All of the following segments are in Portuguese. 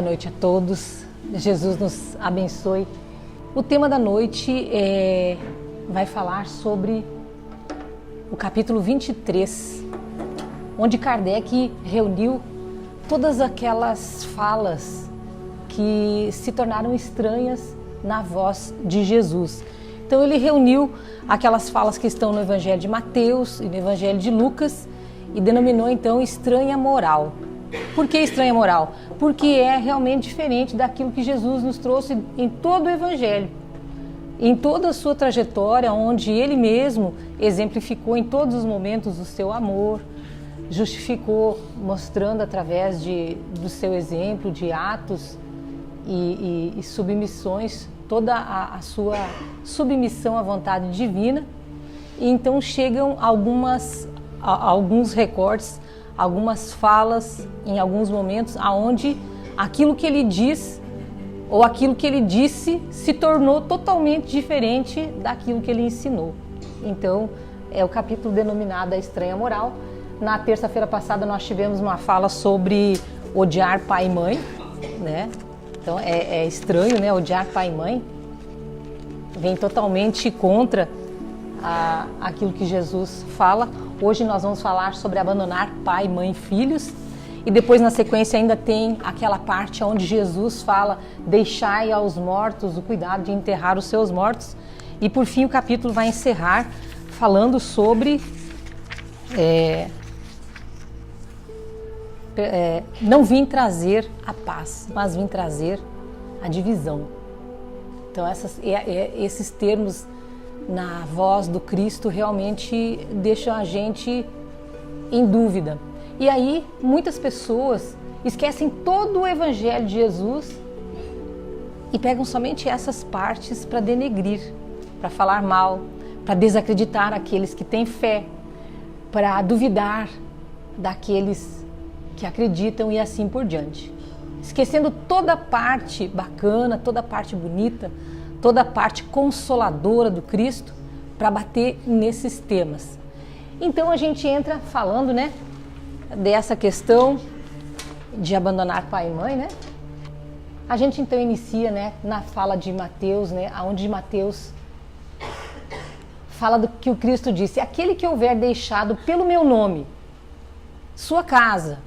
Boa noite a todos, Jesus nos abençoe. O tema da noite vai falar sobre o capítulo 23, onde Kardec reuniu todas aquelas falas que se tornaram estranhas na voz de Jesus. Então ele reuniu aquelas falas que estão no Evangelho de Mateus e no Evangelho de Lucas e denominou então estranha moral. Por que estranha moral? Porque é realmente diferente daquilo que Jesus nos trouxe em todo o Evangelho, em toda a sua trajetória, onde ele mesmo exemplificou em todos os momentos o seu amor, justificou mostrando através do seu exemplo de atos e submissões, toda a sua submissão à vontade divina. E então chegam alguns recortes, algumas falas em alguns momentos aonde aquilo que ele diz ou aquilo que ele disse se tornou totalmente diferente daquilo que ele ensinou. Então é o capítulo denominado A Estranha Moral. Na terça-feira passada nós tivemos uma fala sobre odiar pai e mãe, né? Então é estranho, né? Odiar pai e mãe vem totalmente contra aquilo que Jesus fala. Hoje nós vamos falar sobre abandonar pai, mãe e filhos. E depois na sequência ainda tem aquela parte onde Jesus fala: deixai aos mortos o cuidado de enterrar os seus mortos. E por fim o capítulo vai encerrar falando sobre não vim trazer a paz, mas vim trazer a divisão. Então esses termos na voz do Cristo realmente deixam a gente em dúvida. E aí muitas pessoas esquecem todo o Evangelho de Jesus e pegam somente essas partes para denegrir, para falar mal, para desacreditar aqueles que têm fé, para duvidar daqueles que acreditam e assim por diante. Esquecendo toda a parte bacana, toda a parte bonita, toda a parte consoladora do Cristo para bater nesses temas. Então a gente entra falando, né, dessa questão de abandonar pai e mãe, né? A gente então inicia, né, na fala de Mateus, né, onde Mateus fala do que o Cristo disse: aquele que houver deixado pelo meu nome sua casa,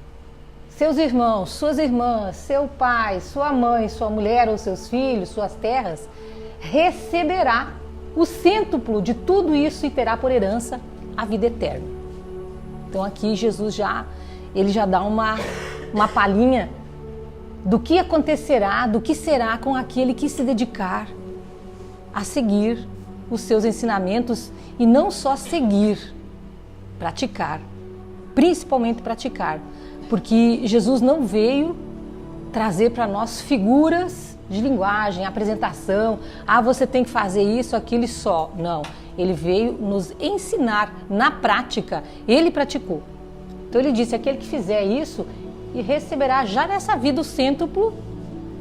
seus irmãos, suas irmãs, seu pai, sua mãe, sua mulher ou seus filhos, suas terras, receberá o cêntuplo de tudo isso e terá por herança a vida eterna. Então aqui Jesus já dá uma palhinha do que acontecerá, do que será com aquele que se dedicar a seguir os seus ensinamentos e não só seguir, praticar, principalmente praticar, porque Jesus não veio trazer para nós figuras de linguagem, apresentação, você tem que fazer isso, aquilo e só. Não, ele veio nos ensinar na prática, ele praticou. Então ele disse: aquele que fizer isso e receberá já nessa vida o cêntuplo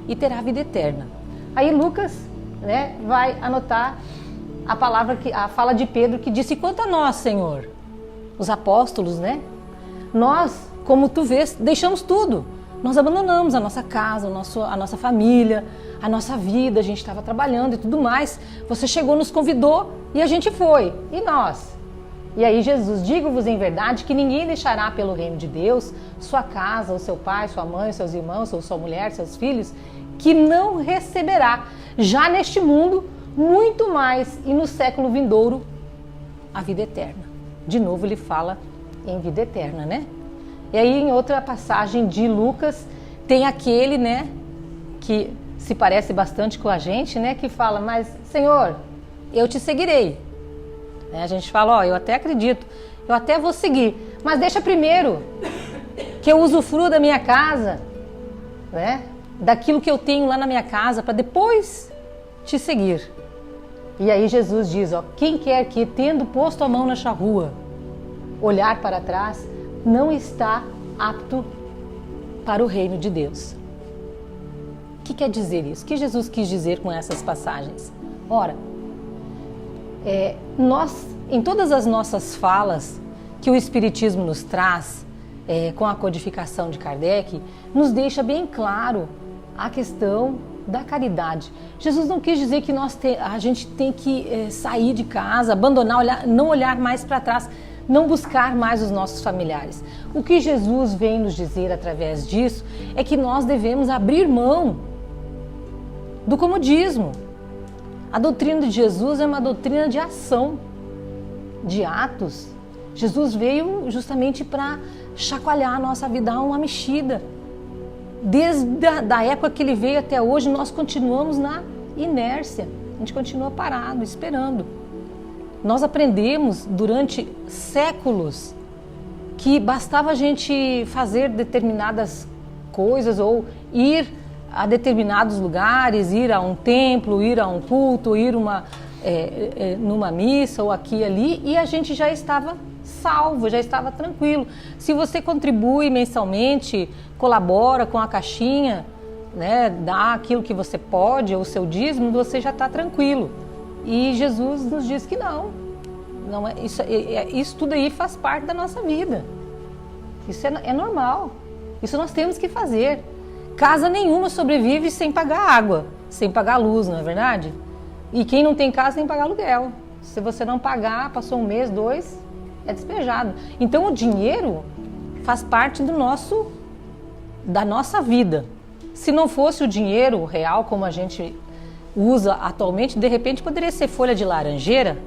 e terá a vida eterna. Aí Lucas, né, vai anotar a fala de Pedro que disse: quanto a nós, Senhor, os apóstolos, né, nós, como tu vês, deixamos tudo. Nós abandonamos a nossa casa, a nossa família, a nossa vida, a gente estava trabalhando e tudo mais. Você chegou, nos convidou e a gente foi. E nós? E aí Jesus: digo-vos em verdade que ninguém deixará pelo reino de Deus sua casa, o seu pai, sua mãe, seus irmãos, ou sua mulher, seus filhos, que não receberá já neste mundo muito mais e no século vindouro a vida eterna. De novo ele fala em vida eterna, né? E aí em outra passagem de Lucas tem aquele, né, que se parece bastante com a gente, né, que fala: mas Senhor, eu te seguirei. A gente fala: eu até acredito, eu até vou seguir, mas deixa primeiro que eu usufruo da minha casa, né, daquilo que eu tenho lá na minha casa, para depois te seguir. E aí Jesus diz: quem quer que, tendo posto a mão na charrua, olhar para trás, não está apto para o reino de Deus. O que quer dizer isso? O que Jesus quis dizer com essas passagens? Ora, nós, em todas as nossas falas que o Espiritismo nos traz, com a codificação de Kardec, nos deixa bem claro a questão da caridade. Jesus não quis dizer que a gente tem que sair de casa, abandonar, não olhar mais para trás, não buscar mais os nossos familiares. O que Jesus vem nos dizer através disso é que nós devemos abrir mão do comodismo. A doutrina de Jesus é uma doutrina de ação, de atos. Jesus veio justamente para chacoalhar a nossa vida, dar uma mexida. Desde a época que ele veio até hoje, nós continuamos na inércia. A gente continua parado, esperando. Nós aprendemos durante séculos que bastava a gente fazer determinadas coisas ou ir a determinados lugares, ir a um templo, ir a um culto, ir numa missa ou aqui e ali, e a gente já estava salvo, já estava tranquilo. Se você contribui mensalmente, colabora com a caixinha, né, dá aquilo que você pode, o seu dízimo, você já está tranquilo. E Jesus nos diz que não é, isso tudo aí faz parte da nossa vida. Isso é normal. Isso nós temos que fazer. Casa nenhuma sobrevive sem pagar água, sem pagar luz, não é verdade? E quem não tem casa tem que pagar aluguel. Se você não pagar, passou um mês, 2, é despejado. Então o dinheiro faz parte da nossa vida. Se não fosse o dinheiro real como a gente usa atualmente, de repente poderia ser folha de laranjeira,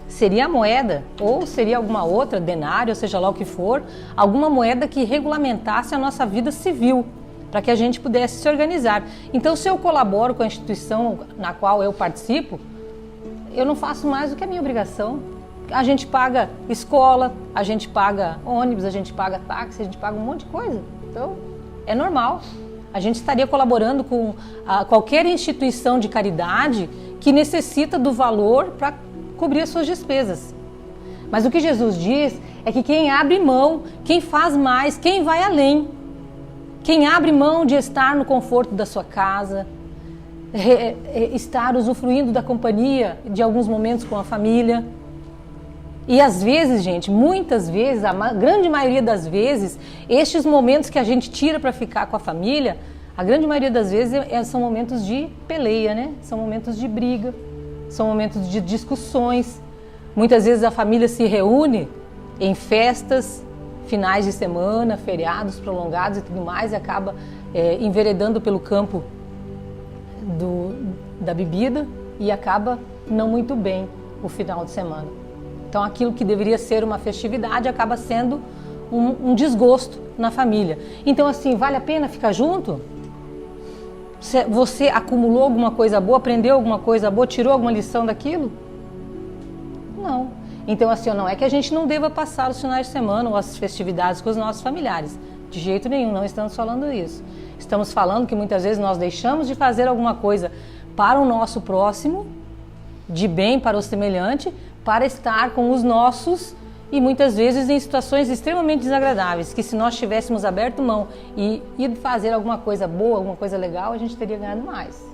seria a moeda, ou seria alguma outra, denário, seja lá o que for, alguma moeda que regulamentasse a nossa vida civil, para que a gente pudesse se organizar. Então, se eu colaboro com a instituição na qual eu participo, eu não faço mais do que a minha obrigação. A gente paga escola, a gente paga ônibus, a gente paga táxi, a gente paga um monte de coisa. Então, é normal. A gente estaria colaborando com qualquer instituição de caridade que necessita do valor para cobrir as suas despesas. Mas o que Jesus diz é que quem abre mão, quem faz mais, quem vai além, quem abre mão de estar no conforto da sua casa, estar usufruindo da companhia de alguns momentos com a família. E às vezes, gente, muitas vezes, a grande maioria das vezes, estes momentos que a gente tira para ficar com a família, a grande maioria das vezes são momentos de peleia, né? São momentos de briga, são momentos de discussões. Muitas vezes a família se reúne em festas, finais de semana, feriados prolongados e tudo mais, e acaba enveredando pelo campo da bebida e acaba não muito bem o final de semana. Então aquilo que deveria ser uma festividade acaba sendo um desgosto na família. Então assim, vale a pena ficar junto? Você acumulou alguma coisa boa, aprendeu alguma coisa boa, tirou alguma lição daquilo? Não. Então assim, não é que a gente não deva passar os finais de semana ou as festividades com os nossos familiares. De jeito nenhum, não estamos falando isso. Estamos falando que muitas vezes nós deixamos de fazer alguma coisa para o nosso próximo, de bem para o semelhante, para estar com os nossos e muitas vezes em situações extremamente desagradáveis, que se nós tivéssemos aberto mão e ido fazer alguma coisa boa, alguma coisa legal, a gente teria ganhado mais.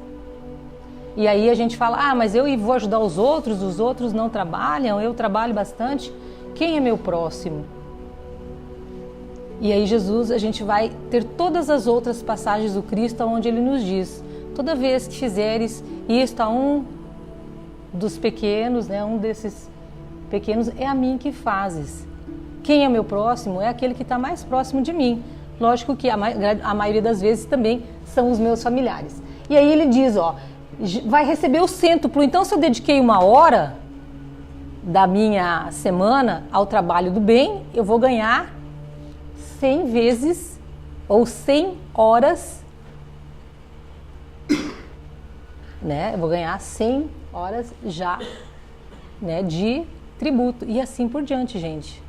E aí a gente fala, mas eu vou ajudar os outros não trabalham, eu trabalho bastante, quem é meu próximo? E aí Jesus, a gente vai ter todas as outras passagens do Cristo onde ele nos diz, toda vez que fizeres isto a um dos pequenos, né, um desses pequenos, é a mim que fazes. Quem é meu próximo é aquele que está mais próximo de mim. Lógico que a maioria das vezes também são os meus familiares. E aí ele diz, vai receber o cêntuplo. Então, se eu dediquei 1 hora da minha semana ao trabalho do bem, eu vou ganhar 100 vezes ou 100 horas, né? Eu vou ganhar 100 horas já, né, de tributo e assim por diante, gente.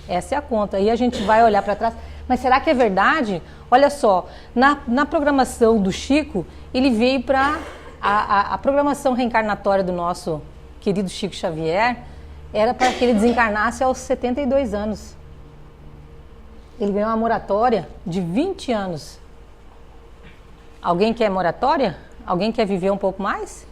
Essa é a conta. Aí a gente vai olhar para trás, mas será que é verdade? Olha só, na programação do Chico, ele veio para a programação reencarnatória do nosso querido Chico Xavier, era para que ele desencarnasse aos 72 anos. Ele ganhou uma moratória de 20 anos. Alguém quer moratória? Alguém quer viver um pouco mais?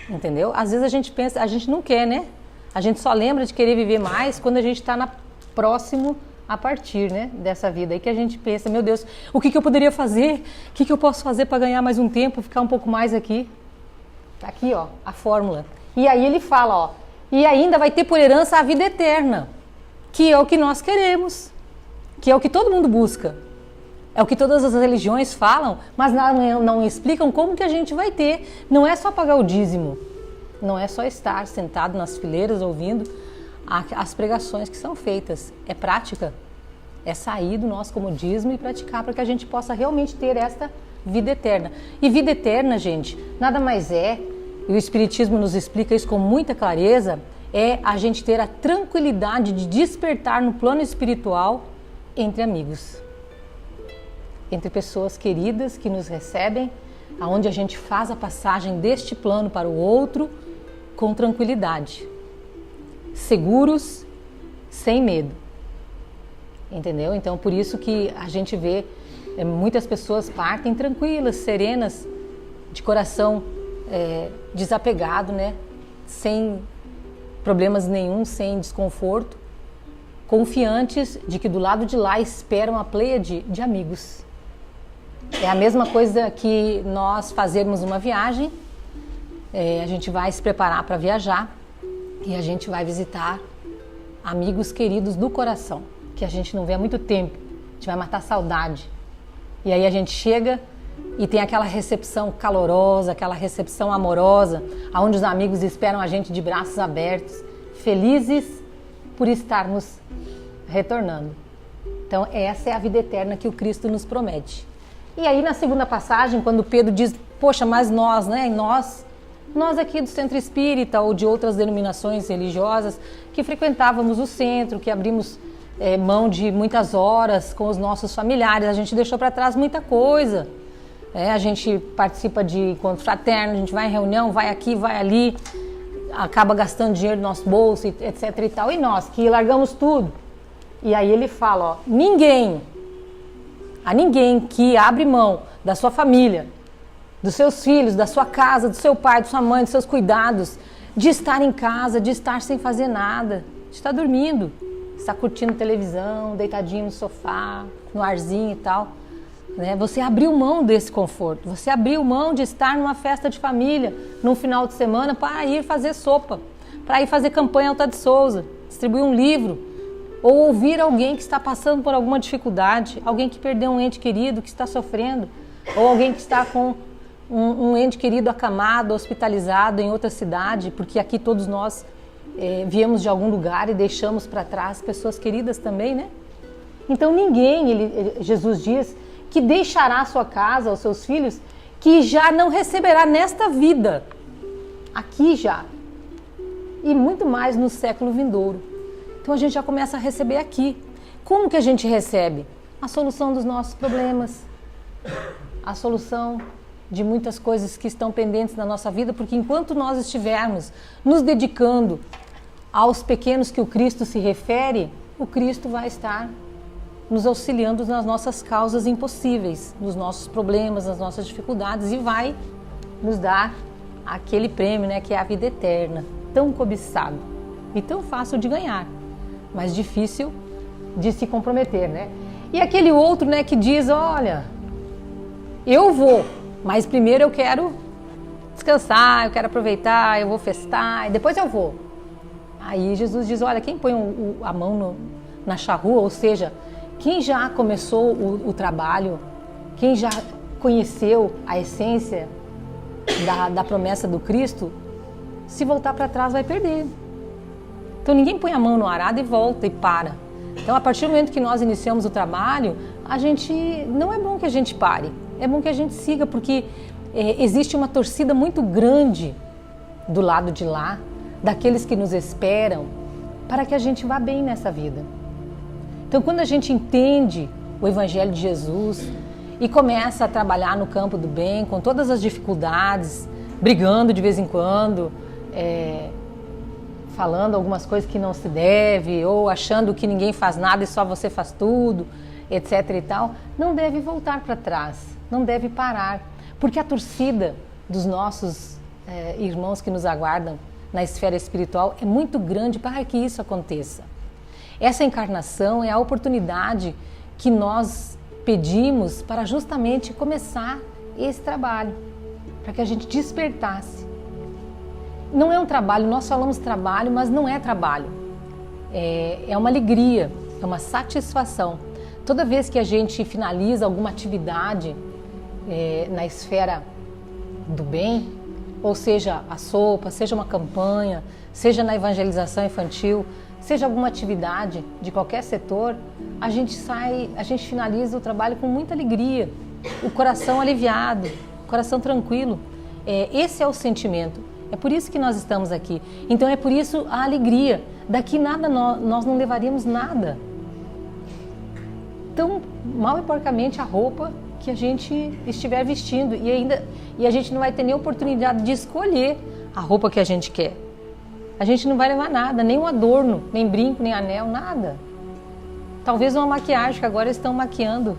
Entendeu? Às vezes a gente pensa, a gente não quer, né? A gente só lembra de querer viver mais quando a gente está próximo a partir, né, dessa vida aí que a gente pensa, meu Deus, o que eu poderia fazer? O que eu posso fazer para ganhar mais um tempo, ficar um pouco mais aqui? Tá aqui, ó, a fórmula. E aí ele fala, ó, e ainda vai ter por herança a vida eterna, que é o que nós queremos, que é o que todo mundo busca. É o que todas as religiões falam, mas não explicam como que a gente vai ter. Não é só pagar o dízimo, não é só estar sentado nas fileiras ouvindo as pregações que são feitas. É prática, é sair do nosso comodismo e praticar para que a gente possa realmente ter esta vida eterna. E vida eterna, gente, nada mais é, e o Espiritismo nos explica isso com muita clareza, é a gente ter a tranquilidade de despertar no plano espiritual entre amigos. Entre pessoas queridas que nos recebem, aonde a gente faz a passagem deste plano para o outro com tranquilidade, seguros, sem medo, entendeu? Então, por isso que a gente vê muitas pessoas partem tranquilas, serenas, de coração desapegado, né? Sem problemas nenhum, sem desconforto, confiantes de que do lado de lá espera uma pleiade de amigos. É a mesma coisa que nós fazermos uma viagem, a gente vai se preparar para viajar e a gente vai visitar amigos queridos do coração, que a gente não vê há muito tempo, a gente vai matar saudade. E aí a gente chega e tem aquela recepção calorosa, aquela recepção amorosa, onde os amigos esperam a gente de braços abertos, felizes por estarmos retornando. Então essa é a vida eterna que o Cristo nos promete. E aí na segunda passagem, quando Pedro diz, poxa, mas nós, né, nós aqui do Centro Espírita ou de outras denominações religiosas, que frequentávamos o centro, que abrimos mão de muitas horas com os nossos familiares, a gente deixou para trás muita coisa. A gente participa de encontro fraterno, a gente vai em reunião, vai aqui, vai ali, acaba gastando dinheiro do nosso bolso, etc e tal. E nós, que largamos tudo. E aí ele fala, ó, ninguém que abre mão da sua família, dos seus filhos, da sua casa, do seu pai, da sua mãe, dos seus cuidados, de estar em casa, de estar sem fazer nada, de estar dormindo, estar curtindo televisão, deitadinho no sofá, no arzinho e tal, né? Você abriu mão desse conforto, você abriu mão de estar numa festa de família, num final de semana, para ir fazer sopa, para ir fazer campanha Alta de Souza, distribuir um livro, ou ouvir alguém que está passando por alguma dificuldade, alguém que perdeu um ente querido, que está sofrendo, ou alguém que está com um ente querido acamado, hospitalizado em outra cidade, porque aqui todos nós viemos de algum lugar e deixamos para trás pessoas queridas também, né? Então ninguém, Jesus diz, que deixará a sua casa, os seus filhos, que já não receberá nesta vida, aqui já, e muito mais no século vindouro. Então a gente já começa a receber aqui. Como que a gente recebe? A solução dos nossos problemas, a solução de muitas coisas que estão pendentes na nossa vida, porque enquanto nós estivermos nos dedicando aos pequenos que o Cristo se refere, o Cristo vai estar nos auxiliando nas nossas causas impossíveis, nos nossos problemas, nas nossas dificuldades, e vai nos dar aquele prêmio, né, que é a vida eterna, tão cobiçado e tão fácil de ganhar, mas difícil de se comprometer, né? E aquele outro, né, que diz, olha, eu vou, mas primeiro eu quero descansar, eu quero aproveitar, eu vou festar e depois eu vou. Aí Jesus diz, olha, quem põe a mão na charrua, ou seja, quem já começou o trabalho, quem já conheceu a essência da promessa do Cristo, se voltar para trás vai perder. Então ninguém põe a mão no arado e volta e para. Então a partir do momento que nós iniciamos o trabalho, não é bom que a gente pare, é bom que a gente siga, porque existe uma torcida muito grande do lado de lá, daqueles que nos esperam, para que a gente vá bem nessa vida. Então quando a gente entende o Evangelho de Jesus e começa a trabalhar no campo do bem, com todas as dificuldades, brigando de vez em quando, falando algumas coisas que não se deve, ou achando que ninguém faz nada e só você faz tudo, etc e tal, não deve voltar para trás, não deve parar, porque a torcida dos nossos irmãos que nos aguardam na esfera espiritual é muito grande para que isso aconteça. Essa encarnação é a oportunidade que nós pedimos para justamente começar esse trabalho, para que a gente despertasse. Não é um trabalho, nós falamos trabalho, mas não é trabalho. É uma alegria, é uma satisfação. Toda vez que a gente finaliza alguma atividade na esfera do bem, ou seja, a sopa, seja uma campanha, seja na evangelização infantil, seja alguma atividade de qualquer setor, a gente finaliza o trabalho com muita alegria, o coração aliviado, o coração tranquilo. Esse é o sentimento. É por isso que nós estamos aqui. Então é por isso a alegria. Daqui nada nós não levaríamos nada. Tão mal e porcamente a roupa que a gente estiver vestindo e a gente não vai ter nem oportunidade de escolher a roupa que a gente quer. A gente não vai levar nada, nem um adorno, nem brinco, nem anel, nada. Talvez uma maquiagem, que agora estão maquiando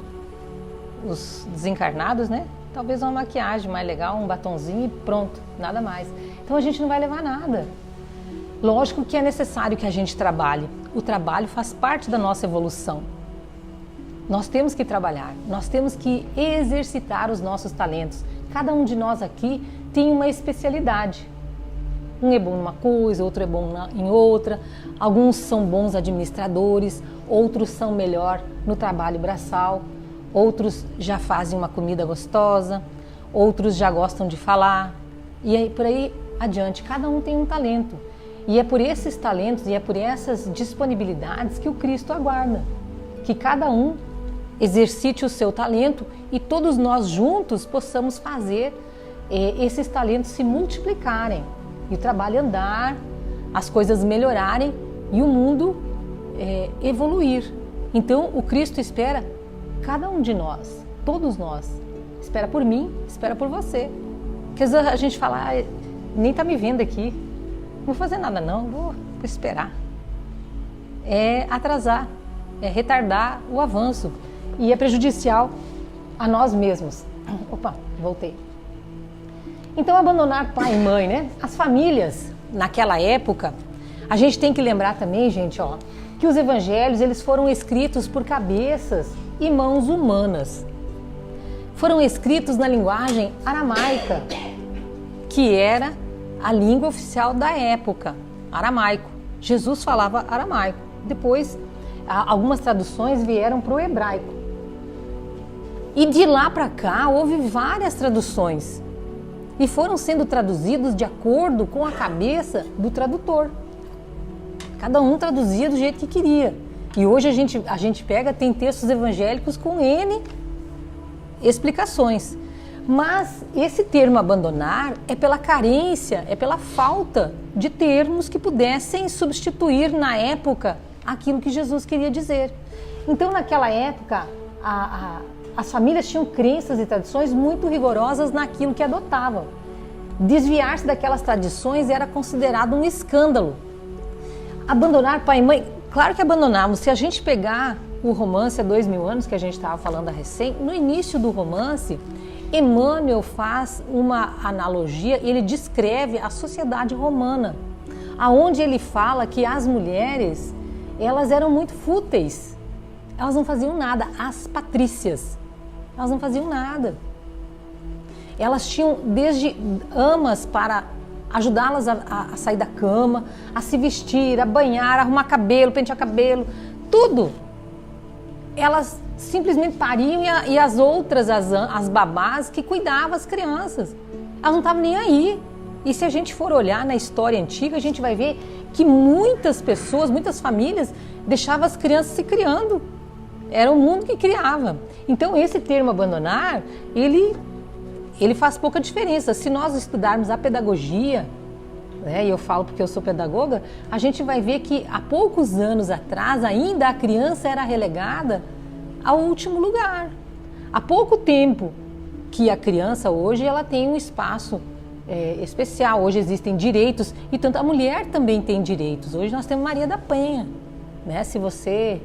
os desencarnados, né? Talvez uma maquiagem mais legal, um batonzinho e pronto, nada mais. Então a gente não vai levar nada. Lógico que é necessário que a gente trabalhe. O trabalho faz parte da nossa evolução. Nós temos que trabalhar, nós temos que exercitar os nossos talentos. Cada um de nós aqui tem uma especialidade. Um é bom numa coisa, outro é bom em outra. Alguns são bons administradores, outros são melhor no trabalho braçal, outros já fazem uma comida gostosa, outros já gostam de falar. E aí, por aí adiante, cada um tem um talento. E é por esses talentos e é por essas disponibilidades que o Cristo aguarda. Que cada um exercite o seu talento e todos nós juntos possamos fazer esses talentos se multiplicarem. E o trabalho andar, as coisas melhorarem e o mundo evoluir. Então o Cristo espera cada um de nós, todos nós. Espera por mim, espera por você. Porque às vezes a gente fala, nem tá me vendo aqui, não vou fazer nada não, vou esperar. É atrasar, é retardar o avanço e é prejudicial a nós mesmos. Opa, voltei. Então, abandonar pai e mãe, né? As famílias, naquela época, a gente tem que lembrar também, gente, que os evangelhos, eles foram escritos por cabeças e mãos humanas. Foram escritos na linguagem aramaica, que era a língua oficial da época, aramaico. Jesus falava aramaico. Depois, algumas traduções vieram para o hebraico. E de lá para cá, houve várias traduções. E foram sendo traduzidos de acordo com a cabeça do tradutor. Cada um traduzia do jeito que queria. E hoje a gente tem textos evangélicos com N explicações. Mas esse termo abandonar é pela carência, é pela falta de termos que pudessem substituir na época aquilo que Jesus queria dizer. Então, naquela época, as famílias tinham crenças e tradições muito rigorosas naquilo que adotavam. Desviar-se daquelas tradições era considerado um escândalo. Abandonar pai e mãe, claro que abandonávamos. Se a gente pegar o romance há 2000 anos, que a gente estava falando recém, no início do romance, Emmanuel faz uma analogia, ele descreve a sociedade romana, aonde ele fala que as mulheres, elas eram muito fúteis, elas não faziam nada, as patrícias. Elas não faziam nada. Elas tinham desde amas para ajudá-las a sair da cama, a se vestir, a banhar, a arrumar cabelo, pentear cabelo, tudo. Elas simplesmente pariam e as outras, as babás que cuidavam as crianças. Elas não estavam nem aí. E se a gente for olhar na história antiga, a gente vai ver que muitas pessoas, muitas famílias deixavam as crianças se criando. Era o mundo que criava. Então esse termo abandonar, ele faz pouca diferença. Se nós estudarmos a pedagogia, né, e eu falo porque eu sou pedagoga, a gente vai ver que há poucos anos atrás ainda a criança era relegada ao último lugar. Há pouco tempo que a criança hoje ela tem um espaço especial. Hoje existem direitos e tanto a mulher também tem direitos. Hoje nós temos Maria da Penha, né? Se você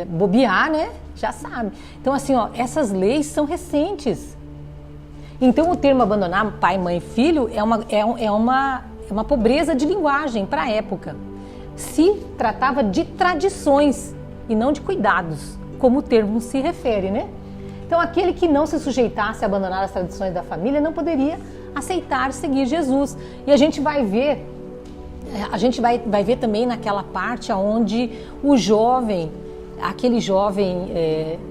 bobear, né? Já sabe. Então, assim, essas leis são recentes. Então, o termo abandonar pai, mãe e filho é uma pobreza de linguagem para a época. se tratava de tradições e não de cuidados, como o termo se refere, né? Então, aquele que não se sujeitasse a abandonar as tradições da família não poderia aceitar seguir Jesus. E a gente vai ver também naquela parte onde o jovem, aquele jovem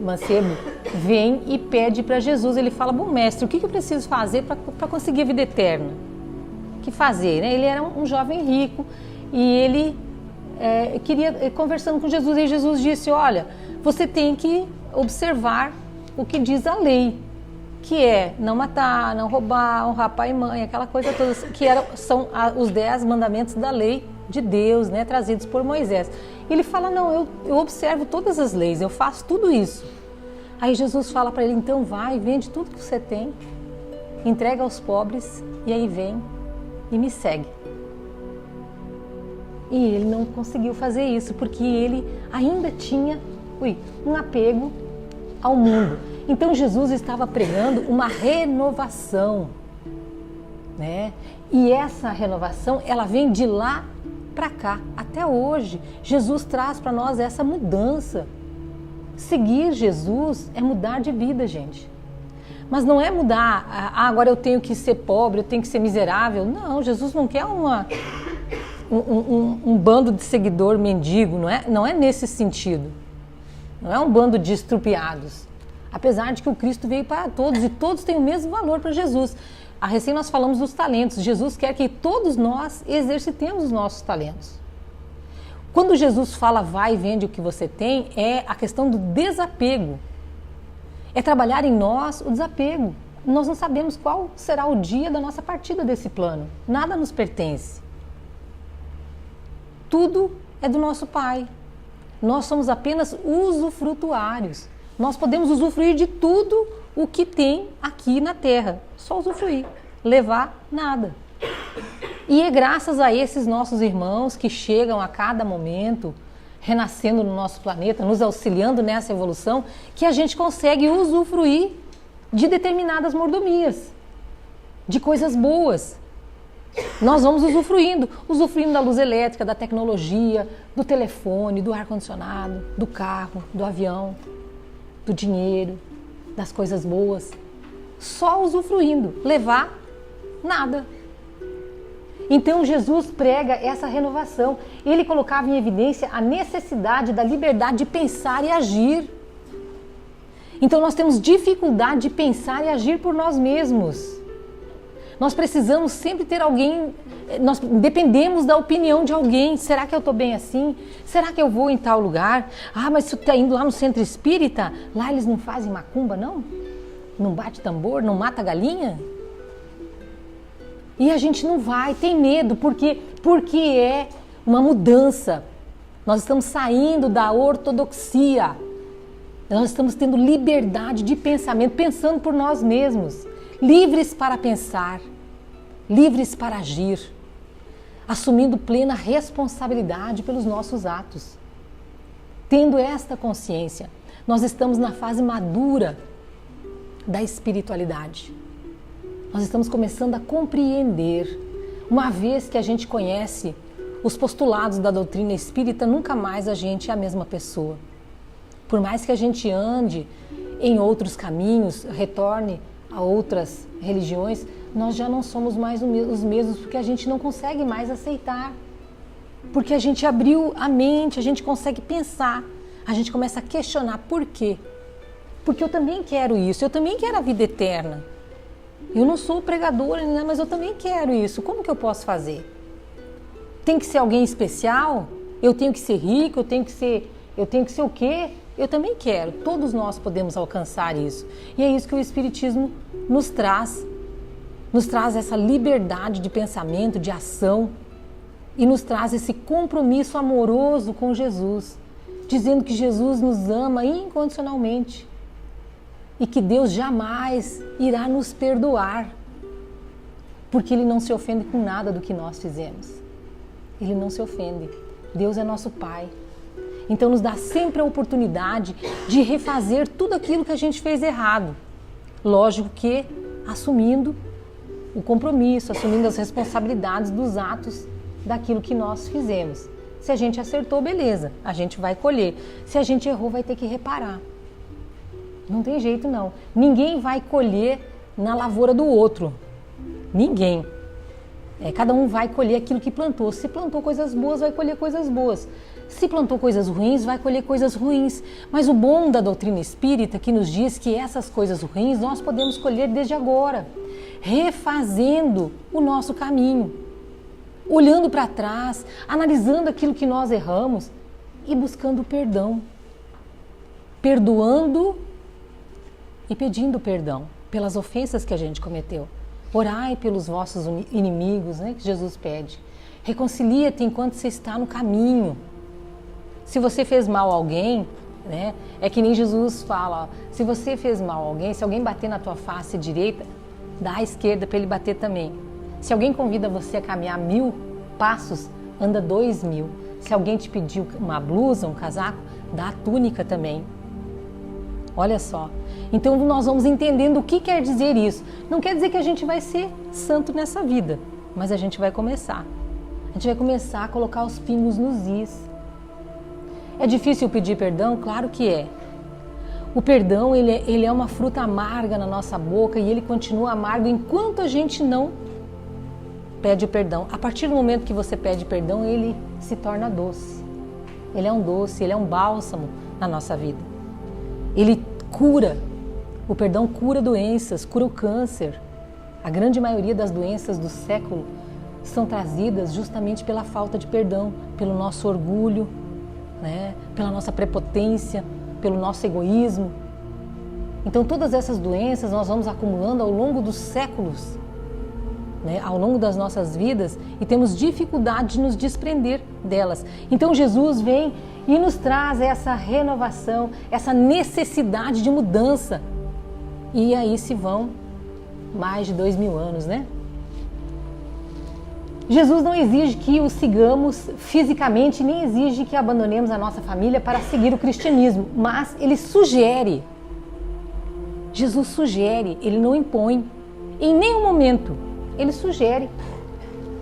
mancebo, vem e pede para Jesus. Ele fala: bom mestre, o que eu preciso fazer para conseguir a vida eterna? O que fazer, né? Ele era um jovem rico e ele queria, conversando com Jesus, e Jesus disse: olha, você tem que observar o que diz a lei, que é não matar, não roubar, honrar pai e mãe, aquela coisa toda, que são os 10 mandamentos da lei de Deus, né, trazidos por Moisés. Ele fala: não, eu observo todas as leis, eu faço tudo isso. Aí Jesus fala para ele: então vai, vende tudo que você tem, entrega aos pobres e aí vem e me segue. E ele não conseguiu fazer isso porque ele ainda tinha um apego ao mundo. Então Jesus estava pregando uma renovação, né? E essa renovação, ela vem de lá para cá, até hoje. Jesus traz para nós essa mudança. Seguir Jesus é mudar de vida, gente. Mas não é mudar, agora eu tenho que ser pobre, eu tenho que ser miserável. Não, Jesus não quer um bando de seguidor mendigo, não é nesse sentido. Não é um bando de estrupiados. Apesar de que o Cristo veio para todos e todos têm o mesmo valor para Jesus. A recém nós falamos dos talentos. Jesus quer que todos nós exercitemos os nossos talentos. Quando Jesus fala vai e vende o que você tem, é a questão do desapego. É trabalhar em nós o desapego. Nós não sabemos qual será o dia da nossa partida desse plano. Nada nos pertence. Tudo é do nosso Pai. Nós somos apenas usufrutuários. Nós podemos usufruir de tudo o que tem aqui na Terra. Só usufruir, levar nada. E é graças a esses nossos irmãos que chegam a cada momento, renascendo no nosso planeta, nos auxiliando nessa evolução, que a gente consegue usufruir de determinadas mordomias, de coisas boas. Nós vamos usufruindo da luz elétrica, da tecnologia, do telefone, do ar-condicionado, do carro, do avião, do dinheiro, das coisas boas, só usufruindo, levar nada. Então Jesus prega essa renovação. Ele colocava em evidência a necessidade da liberdade de pensar e agir. Então nós temos dificuldade de pensar e agir por nós mesmos. Nós precisamos sempre ter alguém, nós dependemos da opinião de alguém. Será que eu estou bem assim? Será que eu vou em tal lugar? Ah, mas você está indo lá no centro espírita? Lá eles não fazem macumba, não? Não bate tambor, não mata galinha? E a gente não vai, tem medo, porque é uma mudança. Nós estamos saindo da ortodoxia. Nós estamos tendo liberdade de pensamento, pensando por nós mesmos. Livres para pensar, livres para agir, assumindo plena responsabilidade pelos nossos atos. Tendo esta consciência, nós estamos na fase madura da espiritualidade. Nós estamos começando a compreender. Uma vez que a gente conhece os postulados da doutrina espírita, nunca mais a gente é a mesma pessoa. Por mais que a gente ande em outros caminhos, retorne a outras religiões, nós já não somos mais os mesmos, porque a gente não consegue mais aceitar. Porque a gente abriu a mente, a gente consegue pensar, a gente começa a questionar por quê? Porque eu também quero isso, eu também quero a vida eterna. Eu não sou pregadora, mas eu também quero isso. Como que eu posso fazer? Tem que ser alguém especial? Eu tenho que ser rico? Eu tenho que ser o quê? Eu também quero. Todos nós podemos alcançar isso. E é isso que o Espiritismo nos traz. Nos traz essa liberdade de pensamento, de ação. E nos traz esse compromisso amoroso com Jesus. Dizendo que Jesus nos ama incondicionalmente. E que Deus jamais irá nos perdoar. Porque Ele não se ofende com nada do que nós fizemos. Ele não se ofende. Deus é nosso Pai. Então nos dá sempre a oportunidade de refazer tudo aquilo que a gente fez errado. Lógico que assumindo o compromisso, assumindo as responsabilidades dos atos daquilo que nós fizemos. Se a gente acertou, beleza, a gente vai colher. Se a gente errou, vai ter que reparar. Não tem jeito não. Ninguém vai colher na lavoura do outro. Ninguém. Cada um vai colher aquilo que plantou. Se plantou coisas boas, vai colher coisas boas. Se plantou coisas ruins, vai colher coisas ruins. Mas o bom da doutrina espírita que nos diz que essas coisas ruins nós podemos colher desde agora, refazendo o nosso caminho, olhando para trás, analisando aquilo que nós erramos e buscando perdão, perdoando e pedindo perdão pelas ofensas que a gente cometeu. Orai pelos vossos inimigos, né, que Jesus pede. Reconcilia-te enquanto você está no caminho. Se você fez mal a alguém, né, é que nem Jesus fala, ó, se você fez mal a alguém, se alguém bater na tua face direita, dá à esquerda para ele bater também. Se alguém convida você a caminhar 1000 passos, anda 2000. Se alguém te pediu uma blusa, um casaco, dá a túnica também. Olha só. Então nós vamos entendendo o que quer dizer isso. Não quer dizer que a gente vai ser santo nessa vida, mas a gente vai começar. A gente vai começar a colocar os pingos nos is. É difícil pedir perdão? Claro que é. O perdão, ele é uma fruta amarga na nossa boca e ele continua amargo enquanto a gente não pede perdão. A partir do momento que você pede perdão, ele se torna doce. Ele é um doce, ele é um bálsamo na nossa vida. Ele cura. O perdão cura doenças, cura o câncer. A grande maioria das doenças do século são trazidas justamente pela falta de perdão, pelo nosso orgulho, né? Pela nossa prepotência, pelo nosso egoísmo. Então todas essas doenças nós vamos acumulando ao longo dos séculos, né? Ao longo das nossas vidas, e temos dificuldade de nos desprender delas. Então Jesus vem e nos traz essa renovação, essa necessidade de mudança. E aí se vão mais de 2000 anos, né? Jesus não exige que o sigamos fisicamente, nem exige que abandonemos a nossa família para seguir o cristianismo, mas ele sugere. Jesus sugere, ele não impõe. Em nenhum momento ele sugere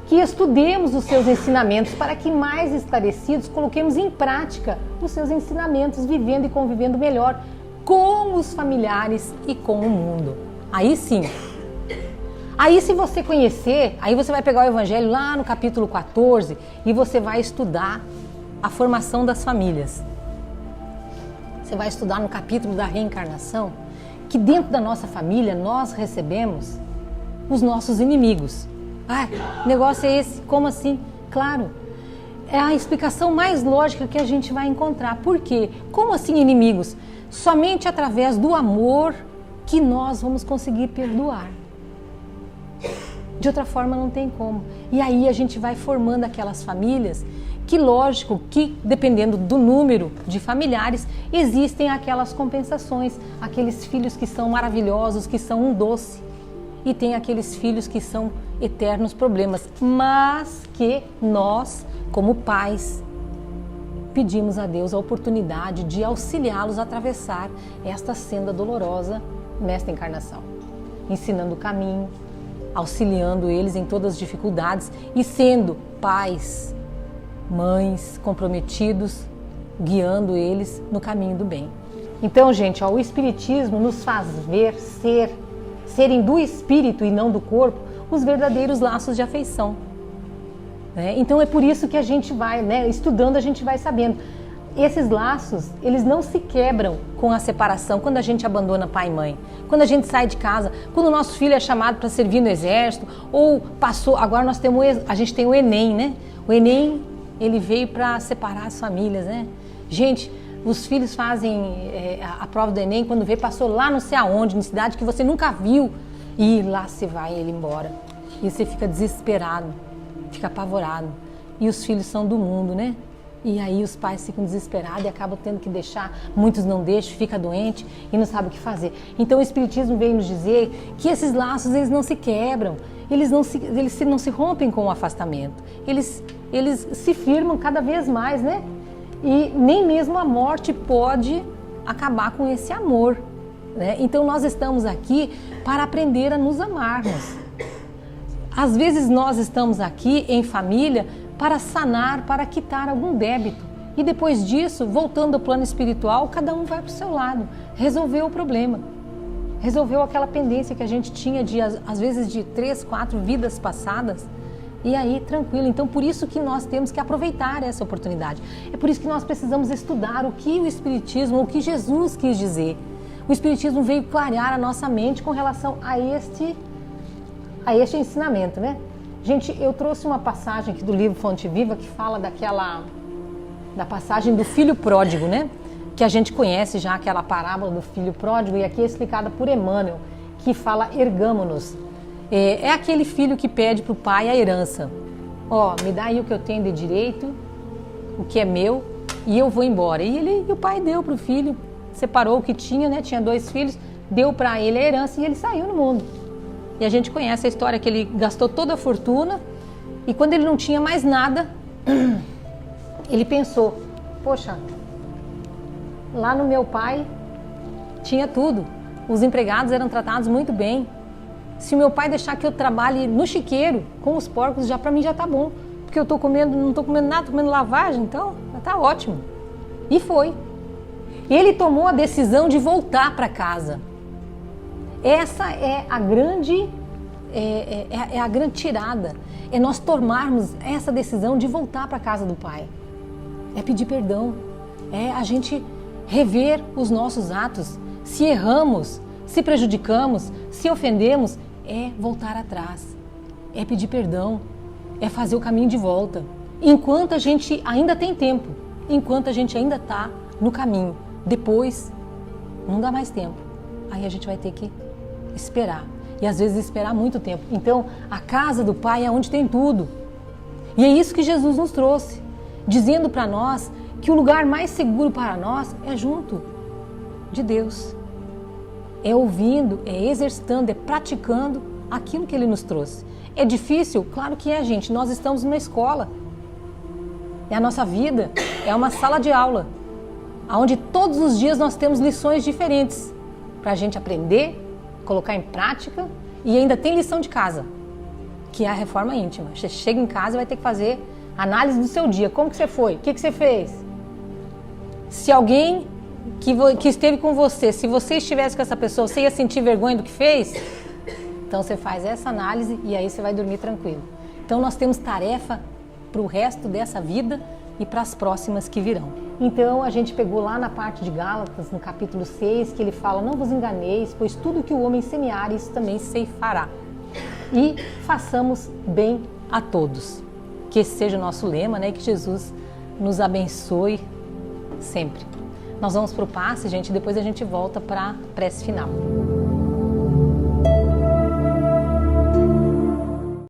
que estudemos os seus ensinamentos para que mais esclarecidos coloquemos em prática os seus ensinamentos, vivendo e convivendo melhor com os familiares e com o mundo. Aí sim. Aí se você conhecer, aí você vai pegar o Evangelho lá no capítulo 14 e você vai estudar a formação das famílias. Você vai estudar no capítulo da reencarnação que dentro da nossa família nós recebemos os nossos inimigos. Ah, negócio é esse? Como assim? Claro, é a explicação mais lógica que a gente vai encontrar. Por quê? Como assim inimigos? Somente através do amor que nós vamos conseguir perdoar. De outra forma não tem como. E aí a gente vai formando aquelas famílias que, lógico, que dependendo do número de familiares, existem aquelas compensações, aqueles filhos que são maravilhosos, que são um doce, e tem aqueles filhos que são eternos problemas, mas que nós, como pais, pedimos a Deus a oportunidade de auxiliá-los a atravessar esta senda dolorosa nesta encarnação, ensinando o caminho, auxiliando eles em todas as dificuldades e sendo pais, mães comprometidos, guiando eles no caminho do bem. Então, gente, o Espiritismo nos faz ver serem do espírito e não do corpo os verdadeiros laços de afeição. Então é por isso que a gente vai, estudando, a gente vai sabendo. Esses laços, eles não se quebram com a separação, quando a gente abandona pai e mãe, quando a gente sai de casa, quando o nosso filho é chamado para servir no exército, ou passou, agora a gente tem o Enem, né? O Enem, ele veio para separar as famílias, né? Gente, os filhos fazem a prova do Enem, quando vê, passou lá não sei aonde, em cidade que você nunca viu, e lá se vai ele embora. E você fica desesperado, fica apavorado. E os filhos são do mundo, né? E aí os pais ficam desesperados e acabam tendo que deixar, muitos não deixam, fica doente e não sabe o que fazer. Então o Espiritismo vem nos dizer que esses laços, eles não se quebram, eles não se rompem com o afastamento, eles se firmam cada vez mais, né? E nem mesmo a morte pode acabar com esse amor, né? Então nós estamos aqui para aprender a nos amarmos. Às vezes nós estamos aqui em família para sanar, para quitar algum débito. E depois disso, voltando ao plano espiritual, cada um vai para o seu lado, resolveu o problema. Resolveu aquela pendência que a gente tinha de, às vezes, de 3, 4 vidas passadas. E aí, tranquilo. Então, por isso que nós temos que aproveitar essa oportunidade. É por isso que nós precisamos estudar o que o Espiritismo, o que Jesus quis dizer. O Espiritismo veio clarear a nossa mente com relação a este ensinamento, né? Gente, eu trouxe uma passagem aqui do livro Fonte Viva que fala da passagem do filho pródigo, né? Que a gente conhece já, aquela parábola do filho pródigo, e aqui é explicada por Emmanuel, que fala ergâmonos. É aquele filho que pede para o pai a herança. Ó, me dá aí o que eu tenho de direito, o que é meu, e eu vou embora. E o pai deu para o filho, separou o que tinha, né? Tinha 2 filhos, deu para ele a herança e ele saiu no mundo. E a gente conhece a história que ele gastou toda a fortuna e quando ele não tinha mais nada, ele pensou, poxa, lá no meu pai tinha tudo, os empregados eram tratados muito bem. Se o meu pai deixar que eu trabalhe no chiqueiro com os porcos, já para mim já tá bom, porque eu não tô comendo nada, tô comendo lavagem, então tá ótimo. E foi. Ele tomou a decisão de voltar para casa. Essa é a grande a grande tirada, é nós tomarmos essa decisão de voltar para a casa do Pai. É pedir perdão, é a gente rever os nossos atos. Se erramos, se prejudicamos, se ofendemos, é voltar atrás, é pedir perdão, é fazer o caminho de volta. Enquanto a gente ainda tem tempo, enquanto a gente ainda está no caminho. Depois, não dá mais tempo. Aí a gente vai ter que esperar. E às vezes esperar muito tempo. Então, a casa do Pai é onde tem tudo. E é isso que Jesus nos trouxe, dizendo para nós que o lugar mais seguro para nós é junto de Deus. É ouvindo, é exercitando, é praticando aquilo que Ele nos trouxe. É difícil? Claro que é, gente. Nós estamos numa escola. E a nossa vida é uma sala de aula, onde todos os dias nós temos lições diferentes para a gente aprender, colocar em prática, e ainda tem lição de casa, que é a reforma íntima. Você chega em casa e vai ter que fazer análise do seu dia. Como que você foi? O que você fez? Se alguém que esteve com você, se você estivesse com essa pessoa, você ia sentir vergonha do que fez? Então você faz essa análise e aí você vai dormir tranquilo. Então nós temos tarefa para o resto dessa vida e para as próximas que virão. Então a gente pegou lá na parte de Gálatas, no capítulo 6, que ele fala: não vos enganeis, pois tudo que o homem semear, isso também ceifará. E façamos bem a todos. Que esse seja o nosso lema, né? Que Jesus nos abençoe sempre. Nós vamos para o passe, gente, e depois a gente volta para a prece final.